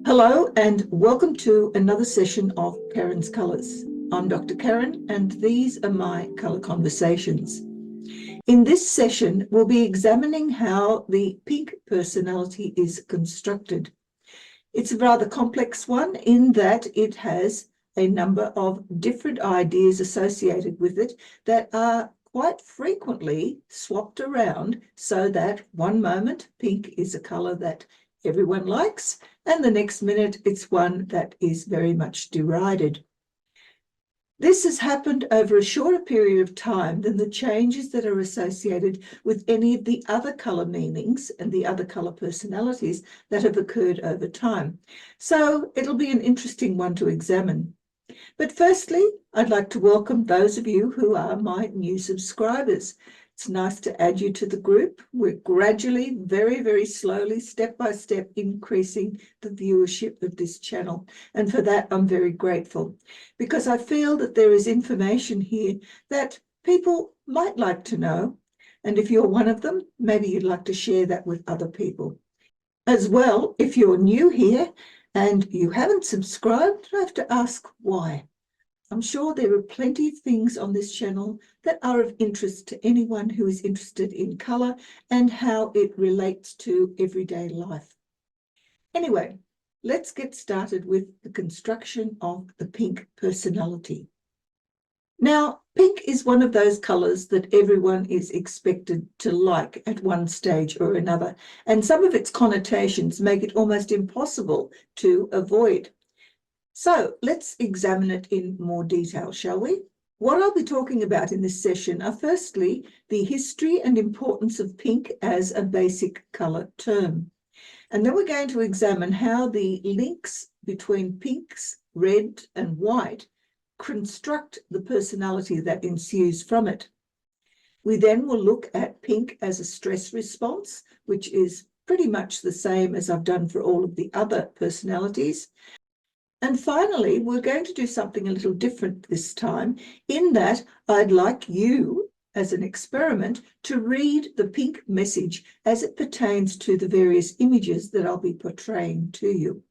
Hello and welcome to another session of Karen's Colours. I'm Dr. Karen and these are my colour conversations. In this session, we'll be examining how the pink personality is constructed. It's a rather complex one in that it has a number of different ideas associated with it that are quite frequently swapped around so that one moment pink is a colour that everyone likes, and the next minute it's one that is very much derided. This has happened over a shorter period of time than the changes that are associated with any of the other colour meanings and the other colour personalities that have occurred over time. So it'll be an interesting one to examine. But firstly, I'd like to welcome those of you who are my new subscribers. It's nice to add you to the group. We're gradually, very, very slowly, step by step, increasing the viewership of this channel. And for that, I'm very grateful because I feel that there is information here that people might like to know. And if you're one of them, maybe you'd like to share that with other people. As well, if you're new here and you haven't subscribed, I have to ask why. I'm sure there are plenty of things on this channel that are of interest to anyone who is interested in colour and how it relates to everyday life. Anyway, let's get started with the construction of the pink personality. Now, pink is one of those colours that everyone is expected to like at one stage or another, and some of its connotations make it almost impossible to avoid. So let's examine it in more detail, shall we? What I'll be talking about in this session are firstly, the history and importance of pink as a basic colour term. And then we're going to examine how the links between pinks, red and white construct the personality that ensues from it. We then will look at pink as a stress response, which is pretty much the same as I've done for all of the other personalities. And finally, we're going to do something a little different this time, in that I'd like you, as an experiment, to read the pink message as it pertains to the various images that I'll be portraying to you.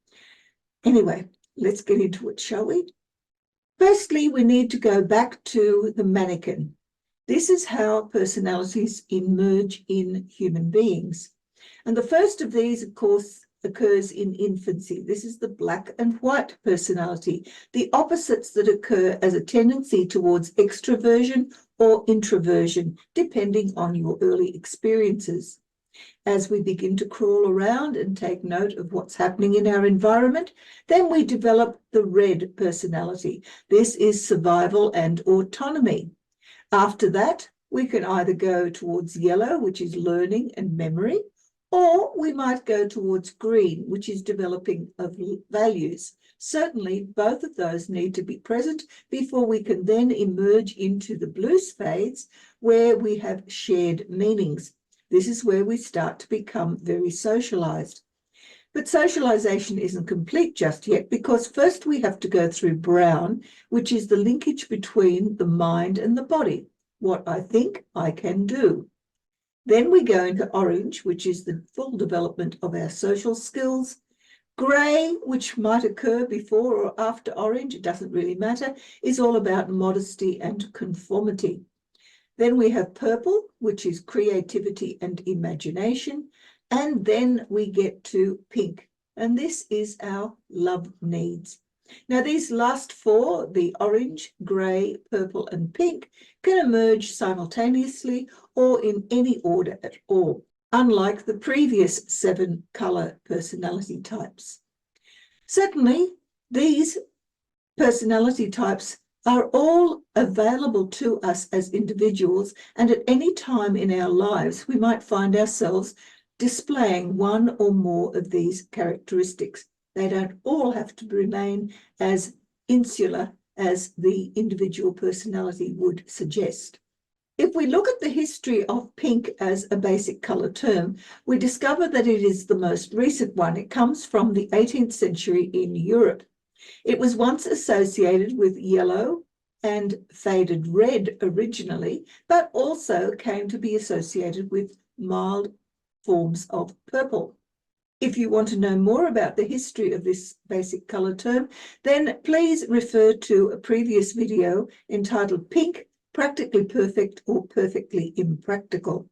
Anyway, let's get into it, shall we? Firstly, we need to go back to the mannequin. This is how personalities emerge in human beings. And the first of these, of course, occurs in infancy. This is the black and white personality, the opposites that occur as a tendency towards extroversion or introversion, depending on your early experiences. As we begin to crawl around and take note of what's happening in our environment, then we develop the red personality. This is survival and autonomy. After that, we can either go towards yellow, which is learning and memory, or we might go towards green, which is developing of values. Certainly, both of those need to be present before we can then emerge into the blue spades, where we have shared meanings. This is where we start to become very socialized. But socialization isn't complete just yet, because first we have to go through brown, which is the linkage between the mind and the body. What I think I can do. Then we go into orange, which is the full development of our social skills. Grey, which might occur before or after orange, it doesn't really matter, is all about modesty and conformity. Then we have purple, which is creativity and imagination. And then we get to pink, and this is our love needs. Now, these last four, the orange, grey, purple and pink, can emerge simultaneously or in any order at all, unlike the previous 7 colour personality types. Certainly, these personality types are all available to us as individuals, and at any time in our lives, we might find ourselves displaying one or more of these characteristics. They don't all have to remain as insular as the individual personality would suggest. If we look at the history of pink as a basic colour term, we discover that it is the most recent one. It comes from the 18th century in Europe. It was once associated with yellow and faded red originally, but also came to be associated with mild forms of purple. If you want to know more about the history of this basic colour term, then please refer to a previous video entitled Pink, Practically Perfect or Perfectly Impractical.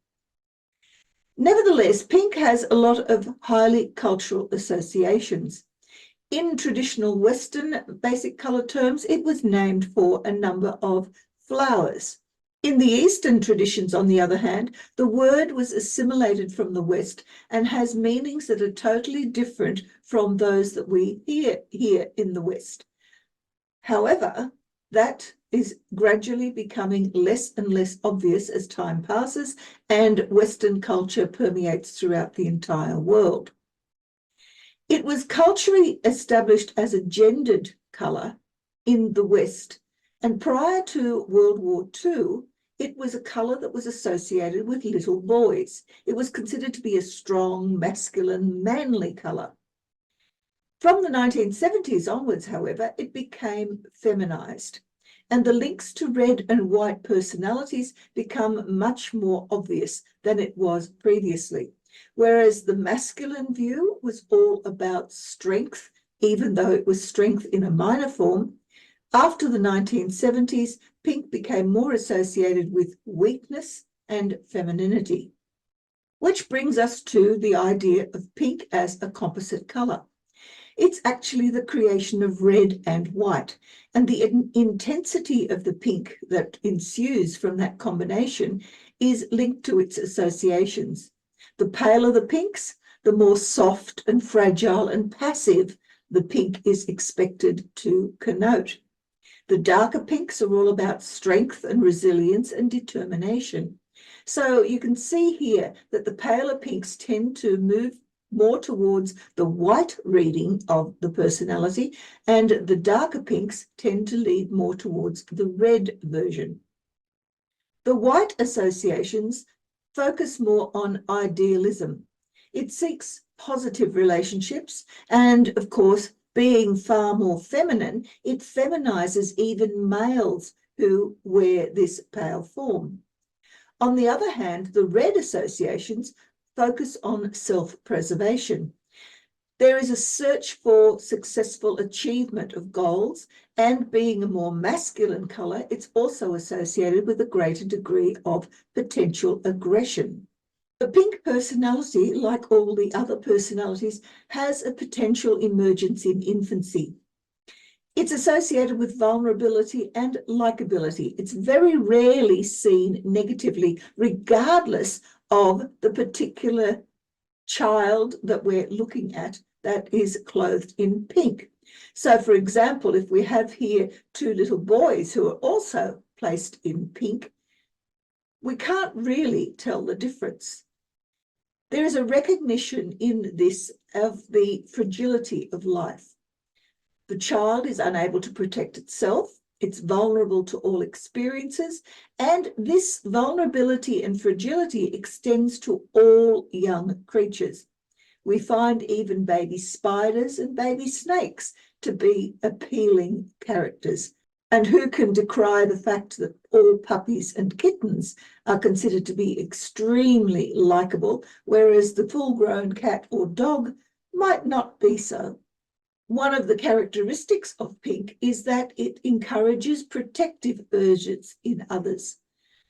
Nevertheless, pink has a lot of highly cultural associations. In traditional Western basic colour terms, it was named for a number of flowers. In the Eastern traditions, on the other hand, the word was assimilated from the West and has meanings that are totally different from those that we hear here in the West. However, that is gradually becoming less and less obvious as time passes and Western culture permeates throughout the entire world. It was culturally established as a gendered colour in the West, and prior to World War II, it was a colour that was associated with little boys. It was considered to be a strong, masculine, manly colour. From the 1970s onwards, however, it became feminised, and the links to red and white personalities become much more obvious than it was previously. Whereas the masculine view was all about strength, even though it was strength in a minor form, after the 1970s, pink became more associated with weakness and femininity. Which brings us to the idea of pink as a composite colour. It's actually the creation of red and white, and the intensity of the pink that ensues from that combination is linked to its associations. The paler the pinks, the more soft and fragile and passive the pink is expected to connote. The darker pinks are all about strength and resilience and determination. So you can see here that the paler pinks tend to move more towards the white reading of the personality, and the darker pinks tend to lead more towards the red version. The white associations focus more on idealism. It seeks positive relationships, and of course, being far more feminine, it feminizes even males who wear this pale form. On the other hand, the red associations focus on self-preservation. There is a search for successful achievement of goals, and being a more masculine colour, it's also associated with a greater degree of potential aggression. The pink personality, like all the other personalities, has a potential emergence in infancy. It's associated with vulnerability and likability. It's very rarely seen negatively, regardless of the particular child that we're looking at that is clothed in pink. So, for example, if we have here two little boys who are also placed in pink, we can't really tell the difference. There is a recognition in this of the fragility of life. The child is unable to protect itself. It's vulnerable to all experiences, and this vulnerability and fragility extends to all young creatures. We find even baby spiders and baby snakes to be appealing characters. And who can decry the fact that all puppies and kittens are considered to be extremely likable, whereas the full-grown cat or dog might not be so? One of the characteristics of pink is that it encourages protective urges in others.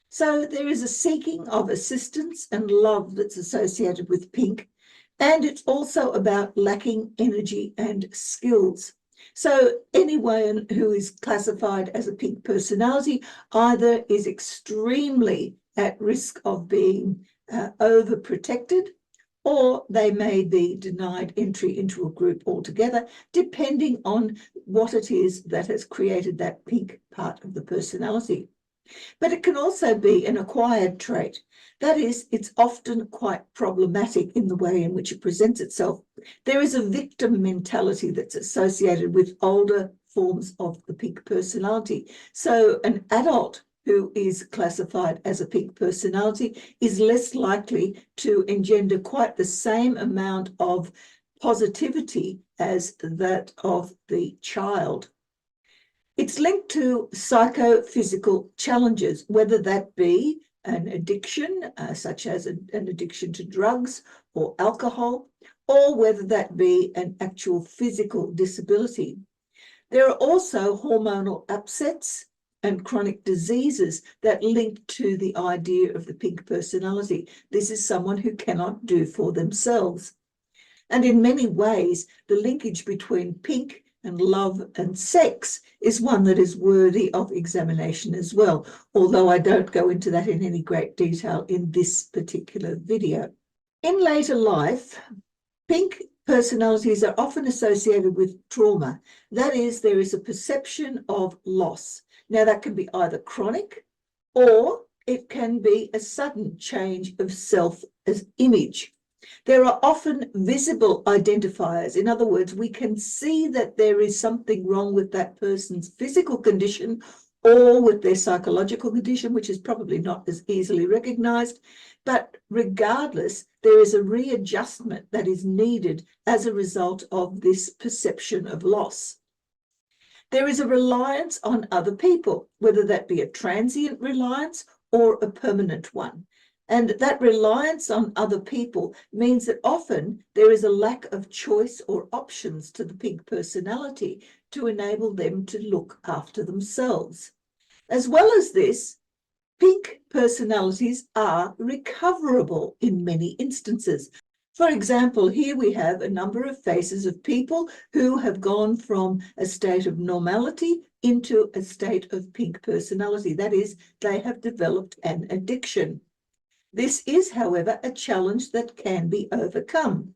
So there is a seeking of assistance and love that's associated with pink, and it's also about lacking energy and skills. So anyone who is classified as a pink personality either is extremely at risk of being overprotected, or they may be denied entry into a group altogether, depending on what it is that has created that pink part of the personality. But it can also be an acquired trait. That is, it's often quite problematic in the way in which it presents itself. There is a victim mentality that's associated with older forms of the pink personality. So an adult who is classified as a pink personality is less likely to engender quite the same amount of positivity as that of the child. It's linked to psychophysical challenges, whether that be an addiction, such as an addiction to drugs or alcohol, or whether that be an actual physical disability. There are also hormonal upsets and chronic diseases that link to the idea of the pink personality. This is someone who cannot do for themselves. And in many ways, the linkage between pink and love and sex is one that is worthy of examination as well, although I don't go into that in any great detail in this particular video. In later life, pink personalities are often associated with trauma. That is, there is a perception of loss. Now, that can be either chronic or it can be a sudden change of self-image. There are often visible identifiers. In other words, we can see that there is something wrong with that person's physical condition or with their psychological condition, which is probably not as easily recognized. But regardless, there is a readjustment that is needed as a result of this perception of loss. There is a reliance on other people, whether that be a transient reliance or a permanent one. And that reliance on other people means that often there is a lack of choice or options to the pink personality to enable them to look after themselves. As well as this, pink personalities are recoverable in many instances. For example, here we have a number of faces of people who have gone from a state of normality into a state of pink personality. That is, they have developed an addiction. This is, however, a challenge that can be overcome.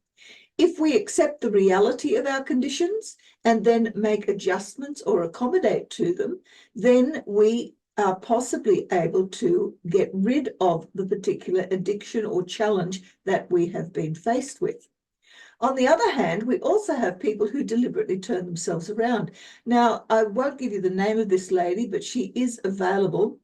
If we accept the reality of our conditions and then make adjustments or accommodate to them, then we are possibly able to get rid of the particular addiction or challenge that we have been faced with. On the other hand, we also have people who deliberately turn themselves around. Now, I won't give you the name of this lady, but she is available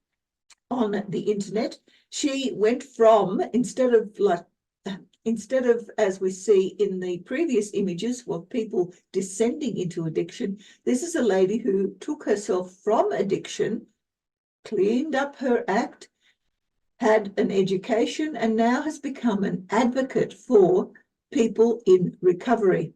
on the internet. She went from, instead of, as we see in the previous images of people descending into addiction, this is a lady who took herself from addiction, cleaned up her act, had an education, and now has become an advocate for people in recovery.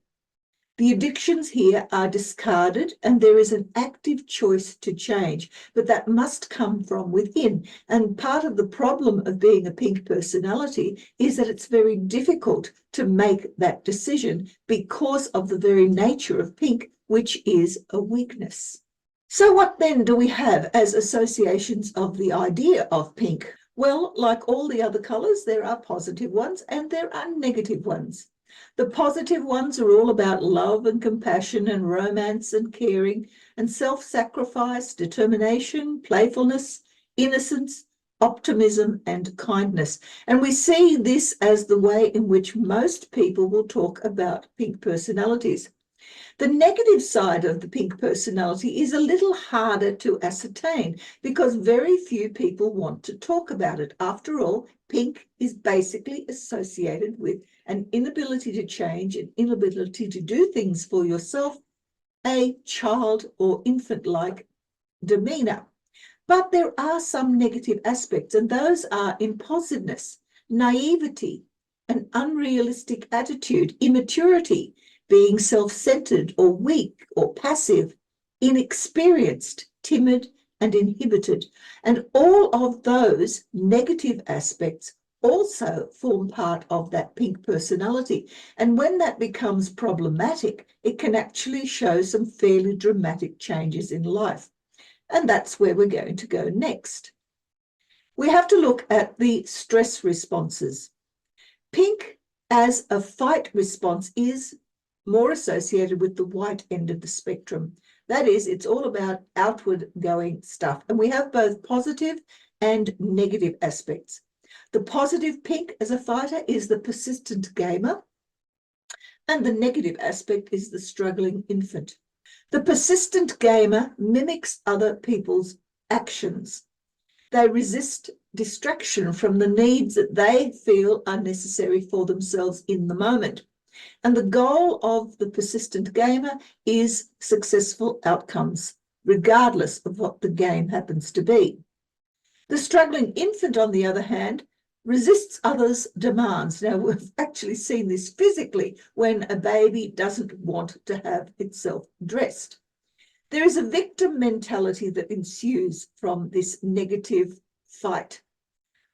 The addictions here are discarded and there is an active choice to change, but that must come from within. And part of the problem of being a pink personality is that it's very difficult to make that decision because of the very nature of pink, which is a weakness. So what then do we have as associations of the idea of pink? Well, like all the other colours, there are positive ones and there are negative ones. The positive ones are all about love and compassion and romance and caring and self-sacrifice, determination, playfulness, innocence, optimism and kindness. And we see this as the way in which most people will talk about pink personalities. The negative side of the pink personality is a little harder to ascertain because very few people want to talk about it. After all, pink is basically associated with an inability to change, an inability to do things for yourself, a child or infant-like demeanor. But there are some negative aspects, and those are impulsiveness, naivety, an unrealistic attitude, immaturity, being self-centered or weak or passive, inexperienced, timid, and inhibited. And all of those negative aspects also form part of that pink personality. And when that becomes problematic, it can actually show some fairly dramatic changes in life. And that's where we're going to go next. We have to look at the stress responses. Pink as a fight response is more associated with the white end of the spectrum. That is, it's all about outward going stuff. And we have both positive and negative aspects. The positive pink as a fighter is the persistent gamer, and the negative aspect is the struggling infant. The persistent gamer mimics other people's actions. They resist distraction from the needs that they feel are necessary for themselves in the moment. And the goal of the persistent gamer is successful outcomes, regardless of what the game happens to be. The struggling infant, on the other hand, resists others' demands. Now, we've actually seen this physically when a baby doesn't want to have itself dressed. There is a victim mentality that ensues from this negative fight,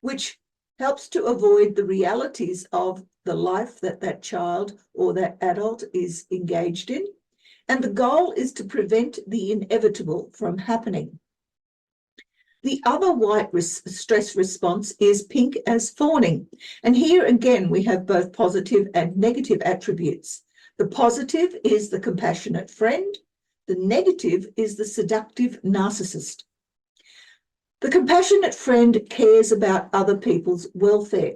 which helps to avoid the realities of the life that that child or that adult is engaged in. And the goal is to prevent the inevitable from happening. The other white stress response is pink as fawning. And here again, we have both positive and negative attributes. The positive is the compassionate friend. The negative is the seductive narcissist. The compassionate friend cares about other people's welfare.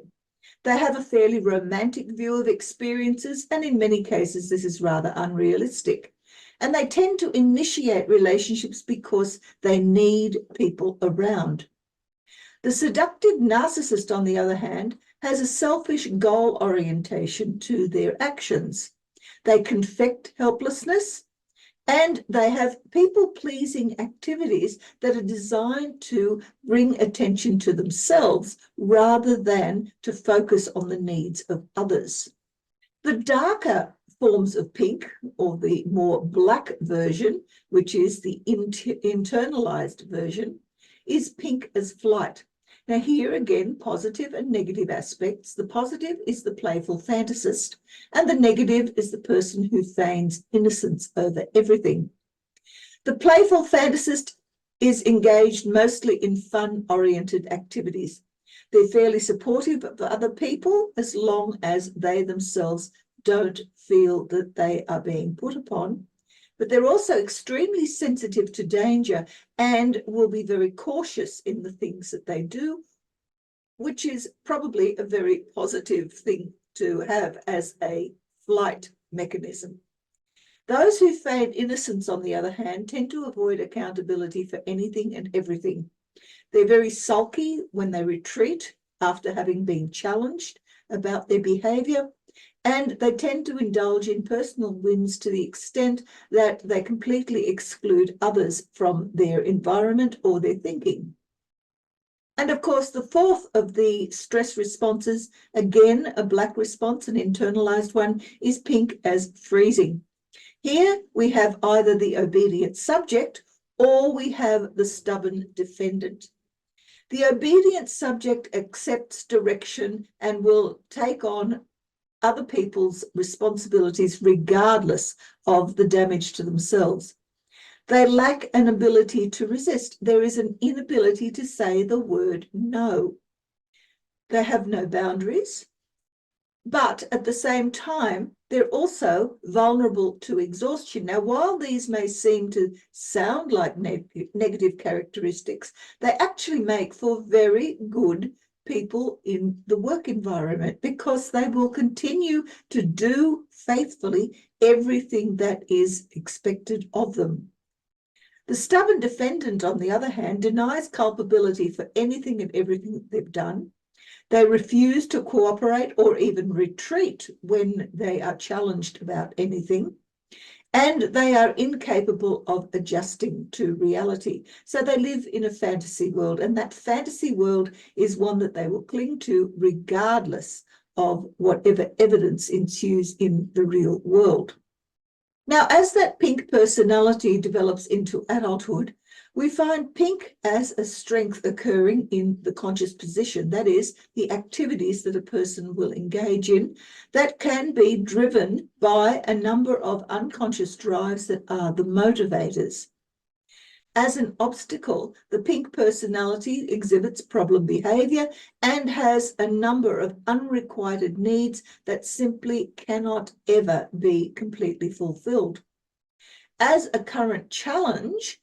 They have a fairly romantic view of experiences, and in many cases, this is rather unrealistic. And they tend to initiate relationships because they need people around. The seductive narcissist, on the other hand, has a selfish goal orientation to their actions. They confect helplessness, and they have people-pleasing activities that are designed to bring attention to themselves rather than to focus on the needs of others. The darker forms of pink, or the more black version, which is the internalized version, is pink as flight. Now here again, positive and negative aspects. The positive is the playful fantasist, and the negative is the person who feigns innocence over everything. The playful fantasist is engaged mostly in fun-oriented activities. They're fairly supportive of other people as long as they themselves don't feel that they are being put upon. But they're also extremely sensitive to danger and will be very cautious in the things that they do, which is probably a very positive thing to have as a flight mechanism. Those who feign innocence, on the other hand, tend to avoid accountability for anything and everything. They're very sulky when they retreat after having been challenged about their behavior, and they tend to indulge in personal wins to the extent that they completely exclude others from their environment or their thinking. And of course, the fourth of the stress responses, again, a black response, an internalized one, is pink as freezing. Here we have either the obedient subject or we have the stubborn defendant. The obedient subject accepts direction and will take on other people's responsibilities regardless of the damage to themselves. They lack an ability to resist. There is an inability to say the word no. They have no boundaries, but at the same time, they're also vulnerable to exhaustion. Now, while these may seem to sound like negative characteristics, they actually make for very good people in the work environment because they will continue to do faithfully everything that is expected of them. The stubborn defendant, on the other hand, denies culpability for anything and everything that they've done. They refuse to cooperate or even retreat when they are challenged about anything. And they are incapable of adjusting to reality. So they live in a fantasy world, and that fantasy world is one that they will cling to regardless of whatever evidence ensues in the real world. Now, as that pink personality develops into adulthood, we find pink as a strength occurring in the conscious position, that is, the activities that a person will engage in, that can be driven by a number of unconscious drives that are the motivators. As an obstacle, the pink personality exhibits problem behavior and has a number of unrequited needs that simply cannot ever be completely fulfilled. As a current challenge,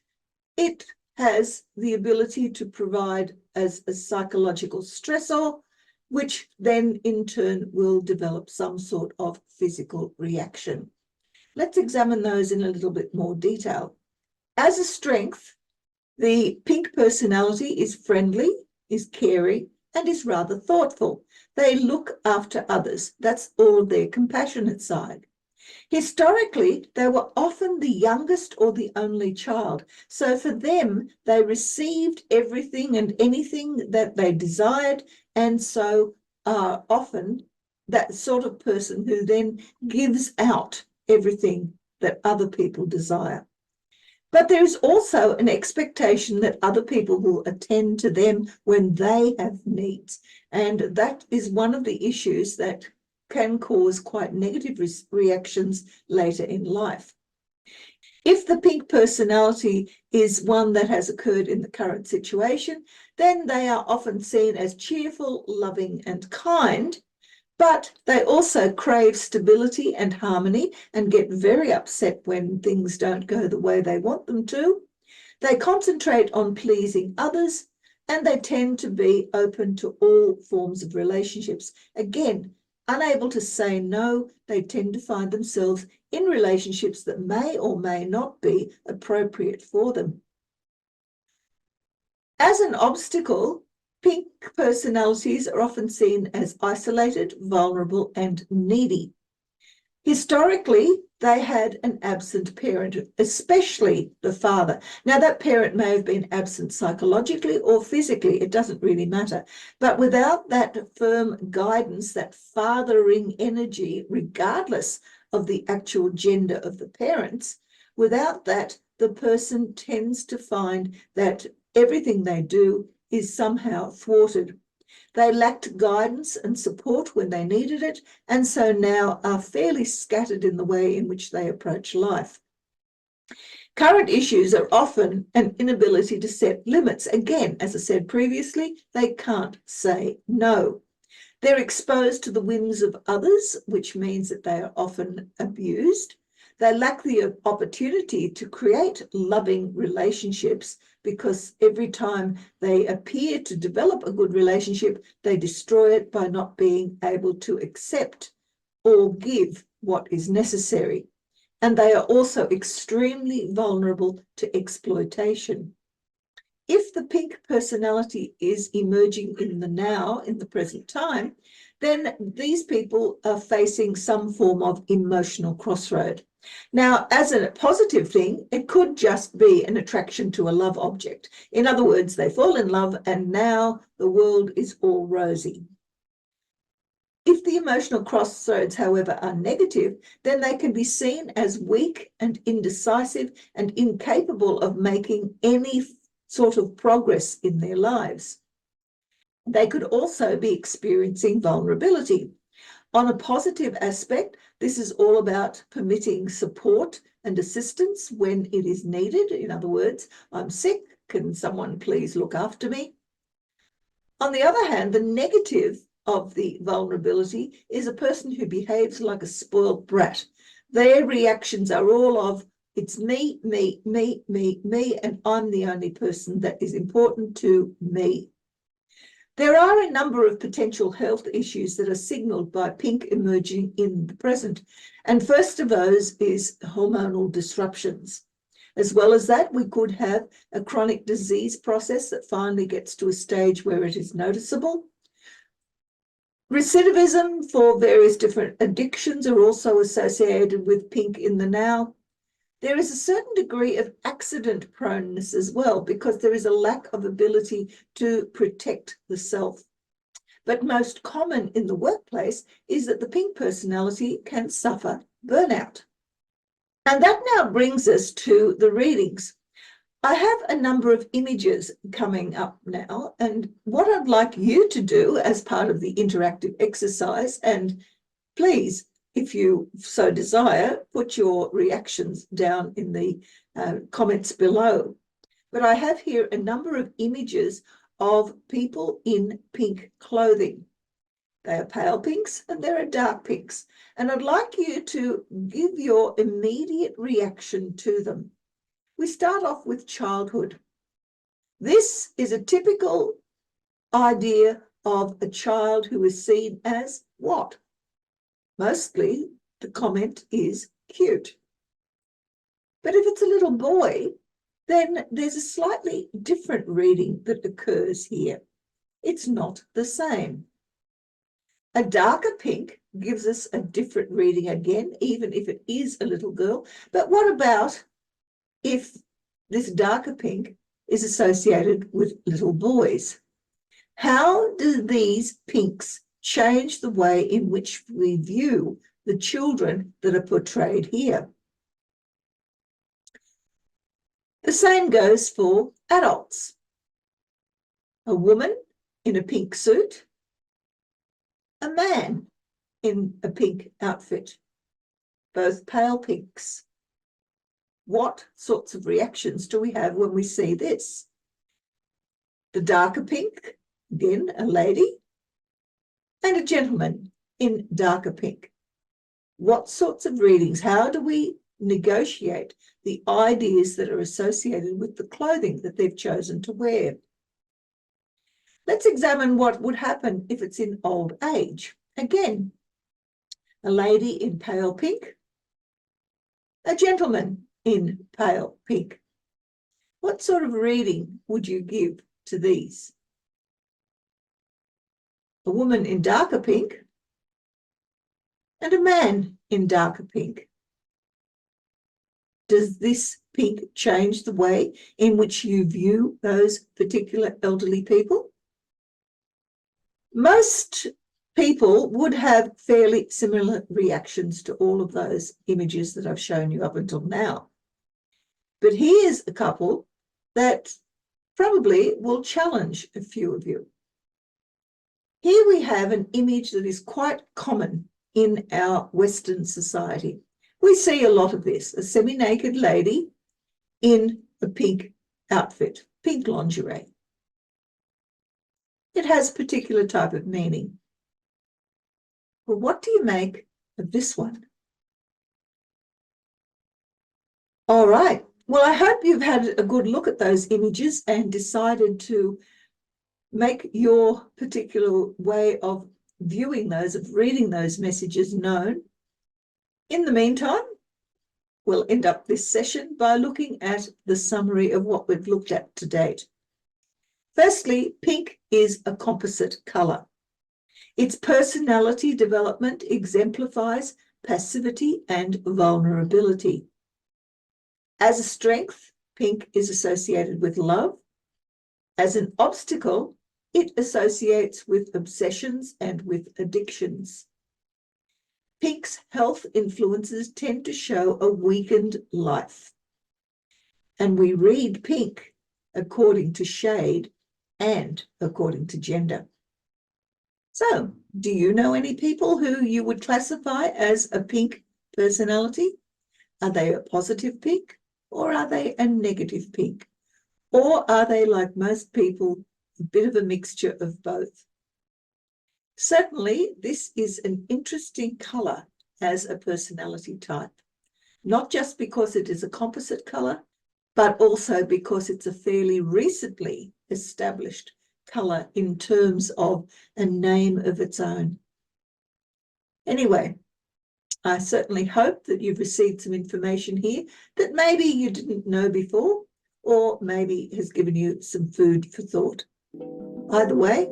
it has the ability to provide as a psychological stressor, which then in turn will develop some sort of physical reaction. Let's examine those in a little bit more detail. As a strength, the pink personality is friendly, is caring, and is rather thoughtful. They look after others. That's all their compassionate side. Historically, they were often the youngest or the only child. So for them, they received everything and anything that they desired, and so are often that sort of person who then gives out everything that other people desire. But there is also an expectation that other people will attend to them when they have needs. And that is one of the issues that can cause quite negative reactions later in life. If the pink personality is one that has occurred in the current situation, then they are often seen as cheerful, loving, and kind, but they also crave stability and harmony and get very upset when things don't go the way they want them to. They concentrate on pleasing others, and they tend to be open to all forms of relationships. Again, unable to say no, they tend to find themselves in relationships that may or may not be appropriate for them. As an obstacle, pink personalities are often seen as isolated, vulnerable, and needy. Historically, they had an absent parent, especially the father. Now, that parent may have been absent psychologically or physically, it doesn't really matter. But without that firm guidance, that fathering energy, regardless of the actual gender of the parents, without that, the person tends to find that everything they do is somehow thwarted. They lacked guidance and support when they needed it, and so now are fairly scattered in the way in which they approach life. Current issues are often an inability to set limits. Again, as I said previously, they can't say no. They're exposed to the whims of others, which means that they are often abused. They lack the opportunity to create loving relationships because every time they appear to develop a good relationship, they destroy it by not being able to accept or give what is necessary. And they are also extremely vulnerable to exploitation. If the pink personality is emerging in the now, in the present time, then these people are facing some form of emotional crossroad. Now, as a positive thing, it could just be an attraction to a love object. In other words, they fall in love and now the world is all rosy. If the emotional crossroads, however, are negative, then they can be seen as weak and indecisive and incapable of making any sort of progress in their lives. They could also be experiencing vulnerability. On a positive aspect, this is all about permitting support and assistance when it is needed. In other words, I'm sick, can someone please look after me? On the other hand, the negative of the vulnerability is a person who behaves like a spoiled brat. Their reactions are all of, it's me, me, me, me, me, and I'm the only person that is important to me. There are a number of potential health issues that are signalled by pink emerging in the present. And first of those is hormonal disruptions. As well as that, we could have a chronic disease process that finally gets to a stage where it is noticeable. Recidivism for various different addictions are also associated with pink in the now. There is a certain degree of accident proneness as well, because there is a lack of ability to protect the self. But most common in the workplace is that the pink personality can suffer burnout. And that now brings us to the readings. I have a number of images coming up now, and what I'd like you to do as part of the interactive exercise, and please, if you so desire, put your reactions down in the comments below. But I have here a number of images of people in pink clothing. They are pale pinks and there are dark pinks. And I'd like you to give your immediate reaction to them. We start off with childhood. This is a typical idea of a child who is seen as what? Mostly the comment is cute. But if it's a little boy, then there's a slightly different reading that occurs here. It's not the same. A darker pink gives us a different reading again, even if it is a little girl. But what about if this darker pink is associated with little boys? How do these pinks change the way in which we view the children that are portrayed here? The same goes for adults. A woman in a pink suit, a man in a pink outfit, both pale pinks. What sorts of reactions do we have when we see this? The darker pink, again, a lady, and a gentleman in darker pink. What sorts of readings? How do we negotiate the ideas that are associated with the clothing that they've chosen to wear? Let's examine what would happen if it's in old age. Again, a lady in pale pink, a gentleman in pale pink. What sort of reading would you give to these? A woman in darker pink and a man in darker pink. Does this pink change the way in which you view those particular elderly people? Most people would have fairly similar reactions to all of those images that I've shown you up until now. But here's a couple that probably will challenge a few of you. Here we have an image that is quite common in our Western society. We see a lot of this, a semi-naked lady in a pink outfit, pink lingerie. It has a particular type of meaning. Well, what do you make of this one? All right. Well, I hope you've had a good look at those images and decided to make your particular way of viewing those, of reading those messages known. In the meantime, we'll end up this session by looking at the summary of what we've looked at to date. Firstly, pink is a composite colour. Its personality development exemplifies passivity and vulnerability. As a strength, pink is associated with love. As an obstacle, it associates with obsessions and with addictions. Pink's health influences tend to show a weakened life. And we read pink according to shade and according to gender. So, do you know any people who you would classify as a pink personality? Are they a positive pink or are they a negative pink? Or are they, like most people, a bit of a mixture of both? Certainly, this is an interesting colour as a personality type, not just because it is a composite colour, but also because it's a fairly recently established colour in terms of a name of its own. Anyway, I certainly hope that you've received some information here that maybe you didn't know before, or maybe has given you some food for thought. Either way,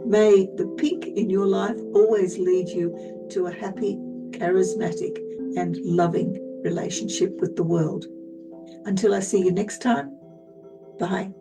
may the pink in your life always lead you to a happy, charismatic, and loving relationship with the world. Until I see you next time, bye.